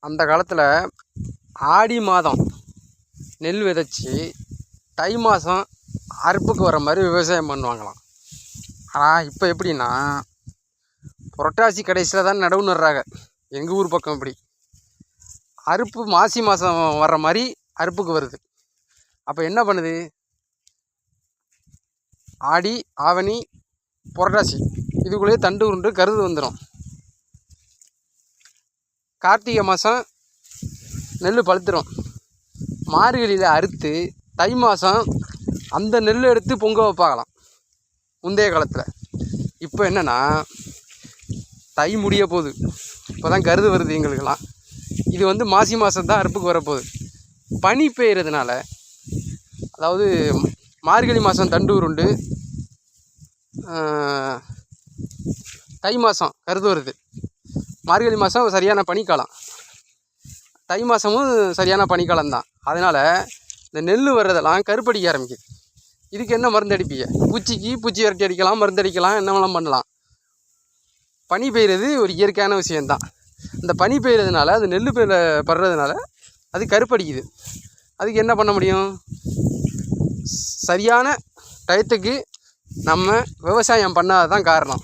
அந்த காலத்தில் ஆடி மாதம் நெல் விதைச்சி தை மாதம் அறுப்புக்கு வர மாதிரி விவசாயம் பண்ணுவாங்களாம். ஆனால் இப்போ எப்படின்னா புரட்டாசி கடைசியில் தான் நடவு நடுறாங்க. எங்கள் ஊர் பக்கம் இப்படி அறுப்பு மாசி மாதம் வர்ற மாதிரி அறுப்புக்கு வருது. அப்போ என்ன பண்ணுது, ஆடி ஆவணி புரட்டாசி இதுக்குள்ளேயே தண்டு உருண்டு கருது வந்துடும். கார்த்திகை மாதம் நெல் பழுத்துடும். மார்கழியில் அறுத்து தை மாதம் அந்த நெல் எடுத்து பொங்க வைப்பாங்களாம் முந்தைய காலத்தில். இப்போ என்னென்னா தை முடிய போகுது, இப்போ தான் கருது வருது எங்களுக்கெல்லாம். இது வந்து மாசி மாதம் தான் அறுப்புக்கு வரப்போகுது. பனி பெய்கிறதுனால, அதாவது மார்கழி மாதம் தண்டு உருண்டு தை மாதம் கருது வருது. மார்கழி மாதம் சரியான பனிக்காலம், தை மாதமும் சரியான பனிக்காலம்தான். அதனால் இந்த நெல் வர்றதெல்லாம் கருப்படிக்க ஆரம்பிக்குது. இதுக்கு என்ன மருந்து அடிப்பீங்க? பூச்சிக்கு பூச்சி விரட்டி அடிக்கலாம், மருந்து அடிக்கலாம், என்னவெல்லாம் பண்ணலாம். பனி பெய்கிறது ஒரு இயற்கையான விஷயந்தான். இந்த பனி பெய்கிறதுனால அது நெல் படுறதுனால அது கருப்படிக்குது. அதுக்கு என்ன பண்ண முடியும்? சரியான டயத்துக்கு நம்ம விவசாயம் பண்ணாததான் காரணம்.